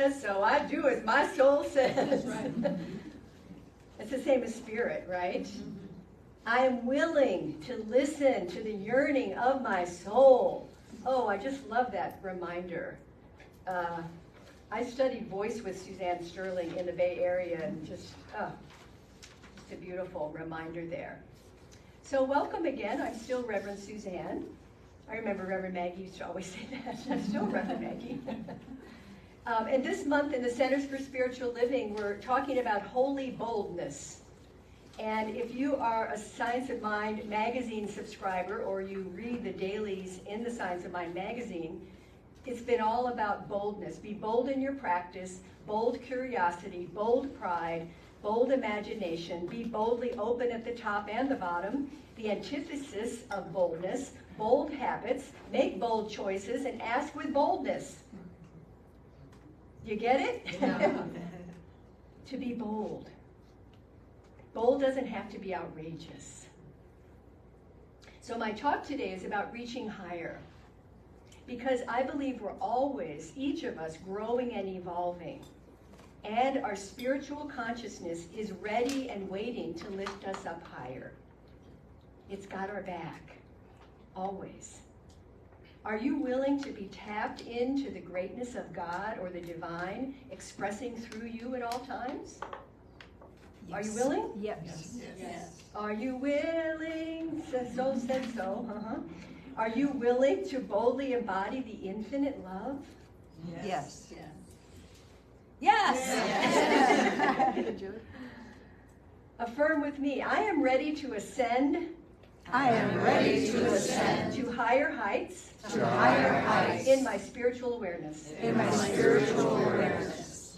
says so. I do as my soul says. Right. It's the same as spirit, right? I am willing to listen to the yearning of my soul. Oh, I just love that reminder. I studied voice with Suzanne Sterling in the Bay Area, and just a beautiful reminder there. So welcome again. I'm still Reverend Suzanne. I remember Reverend Maggie used to always say that. I'm still Reverend Maggie. And this month in the Centers for Spiritual Living, we're talking about holy boldness. And if you are a Science of Mind magazine subscriber, or you read the dailies in the Science of Mind magazine, it's been all about boldness. Be bold in your practice, bold curiosity, bold pride, bold imagination, be boldly open at the top and the bottom, the antithesis of boldness, bold habits, make bold choices, and ask with boldness. You get it? Yeah. To be bold. Bold doesn't have to be outrageous. So my talk today is about reaching higher, because I believe we're always, each of us, growing and evolving, and our spiritual consciousness is ready and waiting to lift us up higher. It's got our back, always. Are you willing to be tapped into the greatness of God or the divine expressing through you at all times? Yes. Are you willing? Yes. Yes. Yes. Are you willing? So said so. Are you willing to boldly embody the infinite love? Yes. Yes. Yes. Yes. Affirm with me. I am ready to ascend. I am ready to ascend to higher heights. to higher heights In my spiritual awareness. in my spiritual awareness.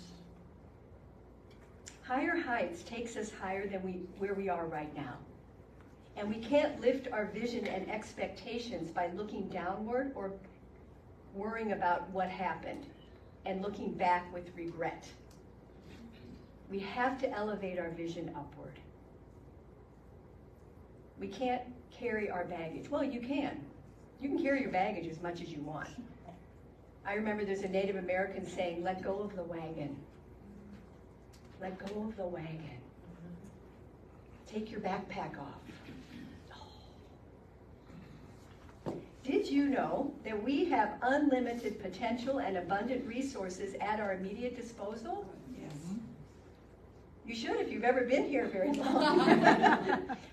Higher heights takes us higher than where we are right now. And we can't lift our vision and expectations by looking downward or worrying about what happened and looking back with regret. We have to elevate our vision upward. We can't carry our baggage. Well, you can. You can carry your baggage as much as you want. I remember there's a Native American saying, let go of the wagon. Let go of the wagon. Take your backpack off. Did you know that we have unlimited potential and abundant resources at our immediate disposal? Yes. You should if you've ever been here very long.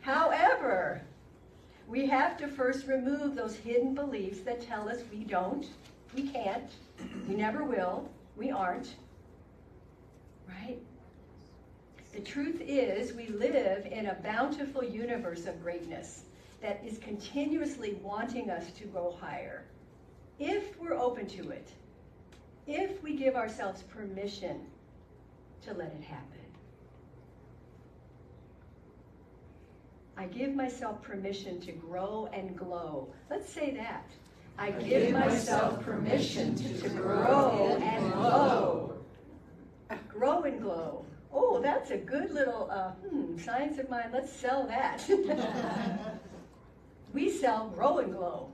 However, we have to first remove those hidden beliefs that tell us we don't, we can't, we never will, we aren't, right? The truth is we live in a bountiful universe of greatness that is continuously wanting us to go higher, if we're open to it, if we give ourselves permission to let it happen. I give myself permission to grow and glow. Let's say that. I give myself permission to grow and glow. Grow and glow. Oh, that's a good little Science of Mind. Let's sell that. We sell grow and glow.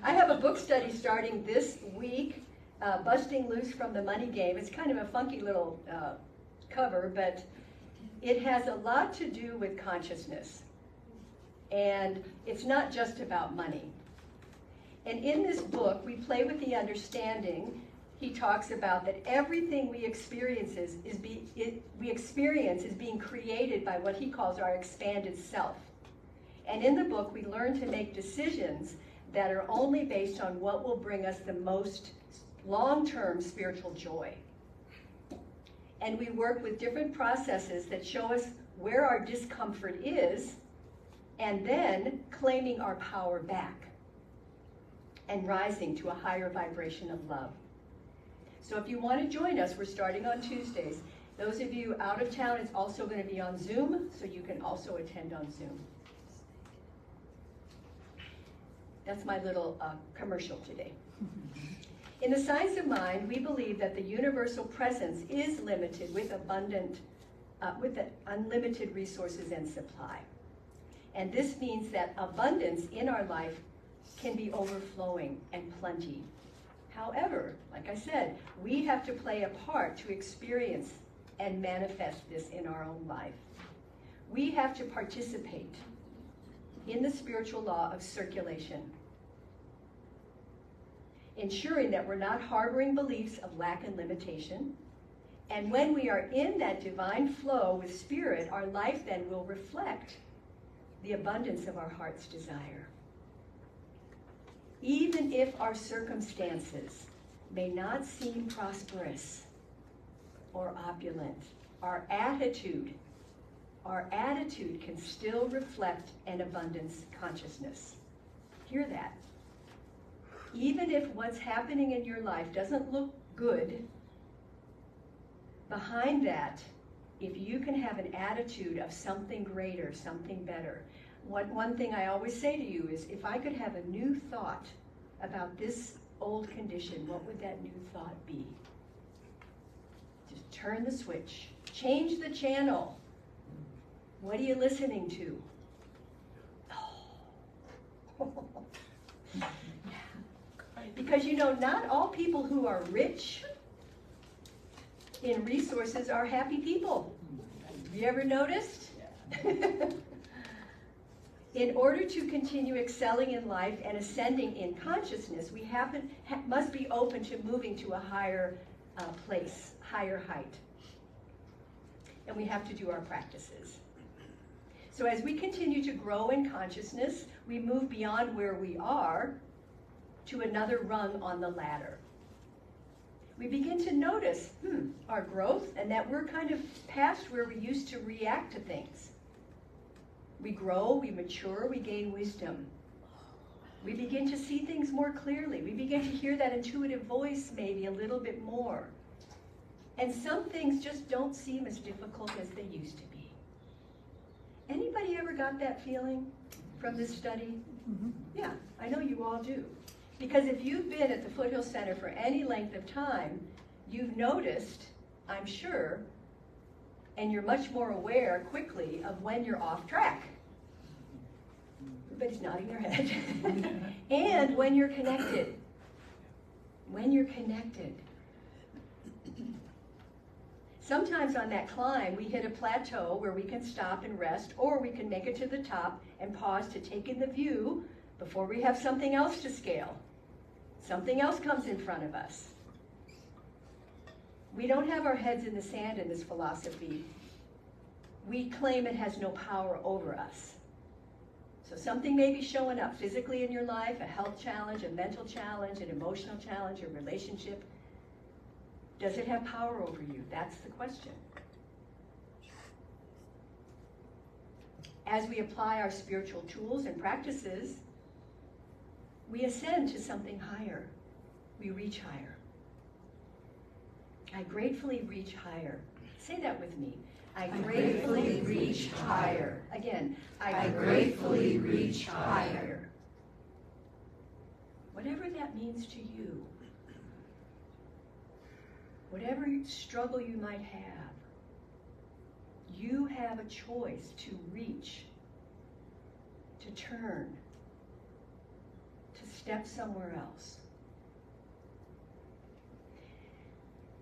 I have a book study starting this week, Busting Loose from the Money Game. It's kind of a funky little cover, but it has a lot to do with consciousness. And it's not just about money. And in this book, we play with the understanding. He talks about that everything we experience is being created by what he calls our expanded self. And in the book, we learn to make decisions that are only based on what will bring us the most long-term spiritual joy. And we work with different processes that show us where our discomfort is, and then claiming our power back and rising to a higher vibration of love. So if you want to join us, we're starting on Tuesdays. Those of you out of town, it's also going to be on Zoom, so you can also attend on Zoom. That's my little commercial today. In the Science of Mind, we believe that the universal presence is limited with unlimited resources and supply. And this means that abundance in our life can be overflowing and plenty. However, like I said, we have to play a part to experience and manifest this in our own life. We have to participate in the spiritual law of circulation, ensuring that we're not harboring beliefs of lack and limitation. And when we are in that divine flow with Spirit, our life then will reflect the abundance of our heart's desire. Even if our circumstances may not seem prosperous or opulent, our attitude can still reflect an abundance consciousness. Hear that. Even if what's happening in your life doesn't look good, behind that, if you can have an attitude of something greater, something better. One thing I always say to you is, if I could have a new thought about this old condition, what would that new thought be? Just turn the switch. Change the channel. What are you listening to? Oh. Because not all people who are rich in resources are happy people. Have you ever noticed? In order to continue excelling in life and ascending in consciousness, we must be open to moving to a higher place, higher height. And we have to do our practices. So as we continue to grow in consciousness, we move beyond where we are to another rung on the ladder. We begin to notice our growth, and that we're kind of past where we used to react to things. We grow, we mature, we gain wisdom. We begin to see things more clearly. We begin to hear that intuitive voice maybe a little bit more. And some things just don't seem as difficult as they used to be. Anybody ever got that feeling from this study? Mm-hmm. Yeah, I know you all do. Because if you've been at the Foothill Center for any length of time, you've noticed, I'm sure, and you're much more aware quickly of when you're off track. Everybody's nodding their head. And when you're connected. When you're connected. Sometimes on that climb, we hit a plateau where we can stop and rest, or we can make it to the top and pause to take in the view before we have something else to scale. Something else comes in front of us. We don't have our heads in the sand in this philosophy. We claim it has no power over us. So something may be showing up physically in your life, a health challenge, a mental challenge, an emotional challenge, a relationship. Does it have power over you? That's the question. As we apply our spiritual tools and practices, we ascend to something higher. We reach higher. I gratefully reach higher. Say that with me. I gratefully reach higher. Again, I gratefully reach higher. Whatever that means to you, whatever struggle you might have, you have a choice to reach, to turn, to step somewhere else.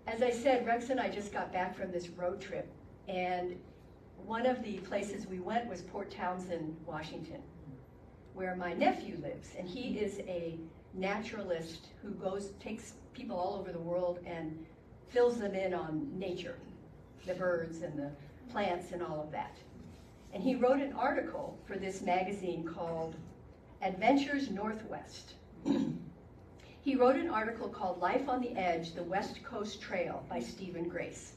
As I said, Rex and I just got back from this road trip, and one of the places we went was Port Townsend, Washington, where my nephew lives, and he is a naturalist who takes people all over the world and fills them in on nature, the birds and the plants and all of that. And he wrote an article for this magazine called Adventures Northwest. He wrote an article called Life on the Edge, the West Coast Trail by Stephen Grace.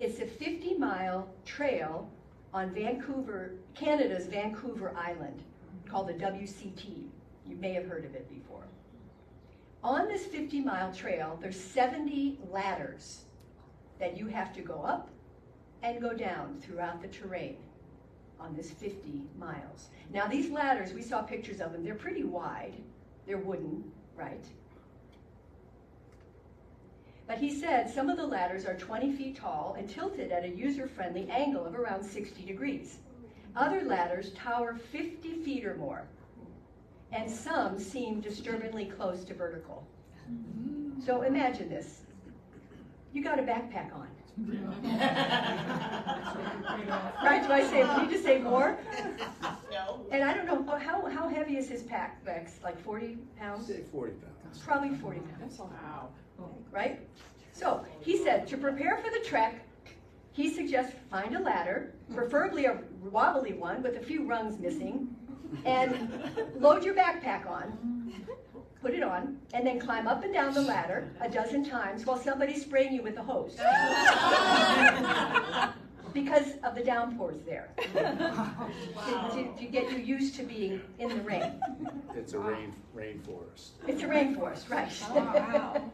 It's a 50-mile trail on Canada's Vancouver Island, called the WCT. You may have heard of it before. On this 50-mile trail, there's 70 ladders that you have to go up and go down throughout the terrain on this 50 miles. Now these ladders, we saw pictures of them, they're pretty wide. They're wooden, right? But he said some of the ladders are 20 feet tall and tilted at a user-friendly angle of around 60 degrees. Other ladders tower 50 feet or more, and some seem disturbingly close to vertical. So imagine this. You got a backpack on. Right, do I need to say more? No. And I don't know, how heavy is his pack, Bex? Like 40 pounds? Say 40 pounds. Probably 40 pounds, Wow. right? So he said to prepare for the trek, he suggests find a ladder, preferably a wobbly one with a few rungs missing, and load your backpack on, put it on, and then climb up and down the ladder a dozen times while somebody's spraying you with a hose. Because of the downpours there. To get you used to being in the rain. It's a rainforest. It's a rainforest, right. Wow.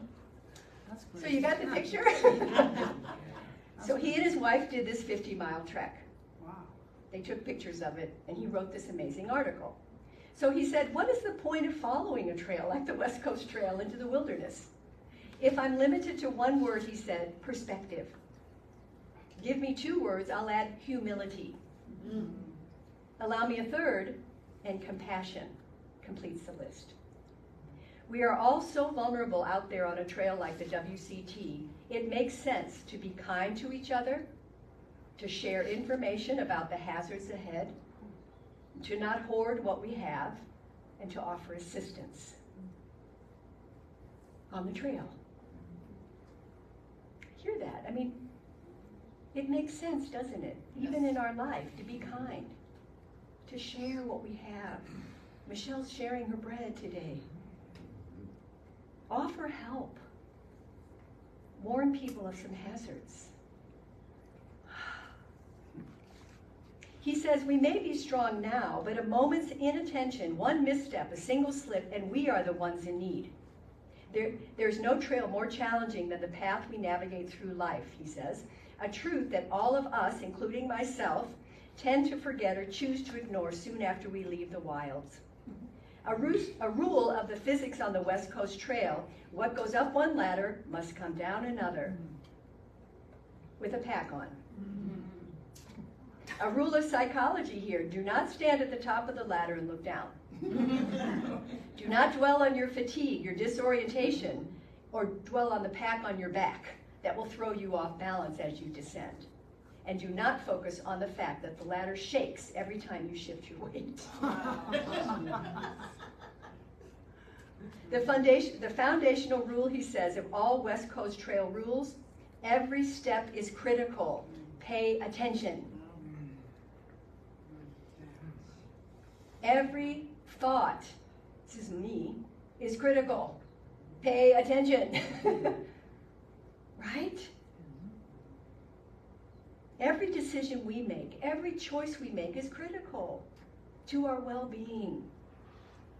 So you got the picture? So he and his wife did this 50-mile trek. Wow. They took pictures of it, and he wrote this amazing article. So he said, what is the point of following a trail like the West Coast Trail into the wilderness? If I'm limited to one word, he said, perspective. Give me 2 words, I'll add humility. Allow me a third, and compassion completes the list. We are all so vulnerable out there on a trail like the WCT, it makes sense to be kind to each other, to share information about the hazards ahead, to not hoard what we have, and to offer assistance on the trail. Hear that? I mean, it makes sense, doesn't it? Even in our life, to be kind, to share what we have. Michelle's sharing her bread today. Offer help. Warn people of some hazards. He says, we may be strong now, but a moment's inattention, one misstep, a single slip, and we are the ones in need. There's no trail more challenging than the path we navigate through life, he says, a truth that all of us, including myself, tend to forget or choose to ignore soon after we leave the wilds. A rule of the physics on the West Coast Trail, what goes up one ladder must come down another, with a pack on. A rule of psychology here, do not stand at the top of the ladder and look down. Do not dwell on your fatigue, your disorientation, or dwell on the pack on your back that will throw you off balance as you descend. And do not focus on the fact that the ladder shakes every time you shift your weight. The foundational rule, he says, of all West Coast Trail rules, every step is critical. Pay attention. Every thought, this is me, is critical. Pay attention. Right? Every decision we make, every choice we make is critical to our well-being.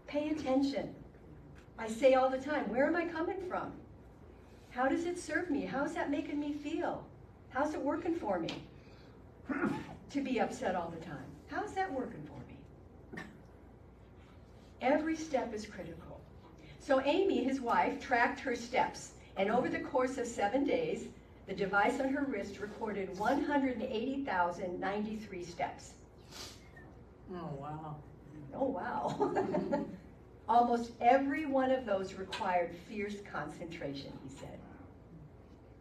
Pay attention. I say all the time, where am I coming from? How does it serve me? How's that making me feel? How's it working for me? To be upset all the time. How's that working for me? Every step is critical. So Amy, his wife, tracked her steps, and over the course of 7 days, the device on her wrist recorded 180,093 steps. Oh, wow. Oh, wow. Almost every one of those required fierce concentration, he said.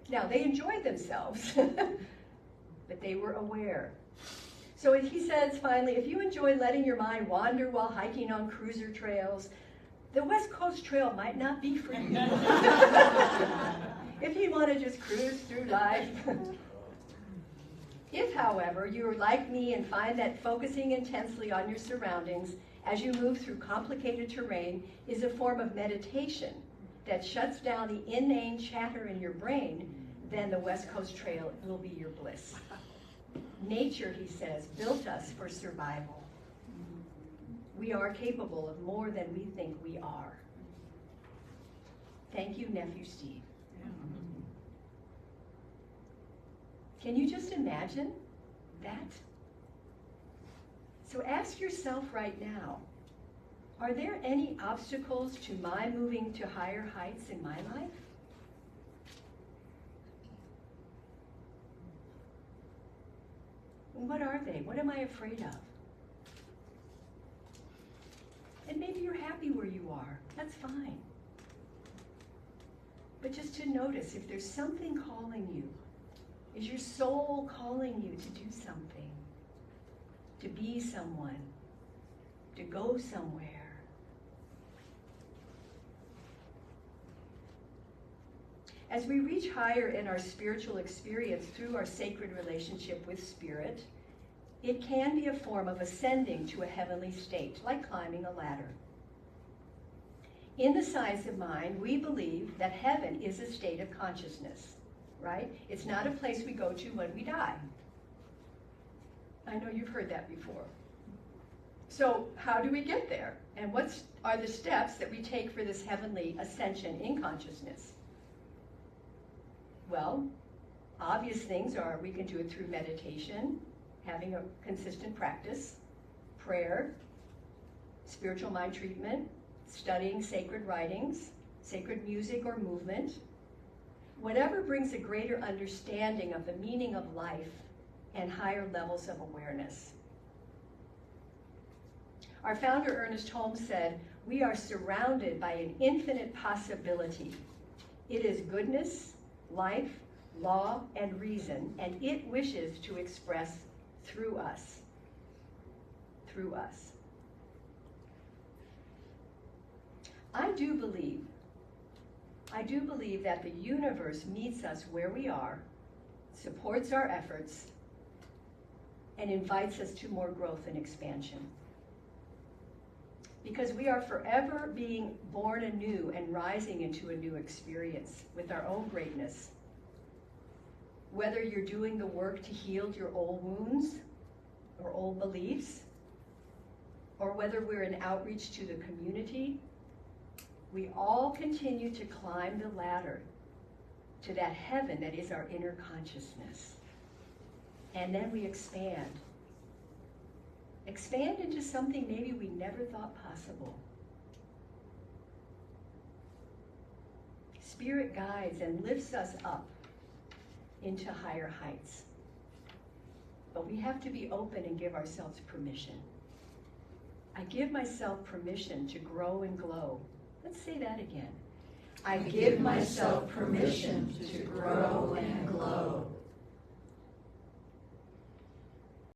Now, they enjoyed themselves, but they were aware. So he says, finally, if you enjoy letting your mind wander while hiking on cruiser trails, the West Coast Trail might not be for you. If you want to just cruise through life. If, however, you're like me and find that focusing intensely on your surroundings as you move through complicated terrain is a form of meditation that shuts down the inane chatter in your brain, then the West Coast Trail will be your bliss. Nature, he says, built us for survival. We are capable of more than we think we are. Thank you, Nephew Steve. Can you just imagine that? So ask yourself right now, are there any obstacles to my moving to higher heights in my life? What are they? What am I afraid of? And maybe you're happy where you are. That's fine. But just to notice if there's something calling you. Is your soul calling you to do something? To be someone? To go somewhere? As we reach higher in our spiritual experience through our sacred relationship with Spirit, it can be a form of ascending to a heavenly state, like climbing a ladder. In the science of mind, we believe that heaven is a state of consciousness, right? It's not a place we go to when we die. I know you've heard that before. So how do we get there? And what are the steps that we take for this heavenly ascension in consciousness? Well, obvious things are we can do it through meditation, having a consistent practice, prayer, spiritual mind treatment, studying sacred writings, sacred music or movement, whatever brings a greater understanding of the meaning of life and higher levels of awareness. Our founder, Ernest Holmes, said, "We are surrounded by an infinite possibility. It is goodness, life, law, and reason, and it wishes to express through us." Through us. I do believe that the universe meets us where we are, supports our efforts, and invites us to more growth and expansion. Because we are forever being born anew and rising into a new experience with our own greatness. Whether you're doing the work to heal your old wounds or old beliefs, or whether we're in outreach to the community, we all continue to climb the ladder to that heaven that is our inner consciousness. And then we expand. Expand into something maybe we never thought possible. Spirit guides and lifts us up into higher heights. But we have to be open and give ourselves permission. I give myself permission to grow and glow. Let's say that again. I give myself permission to grow and glow.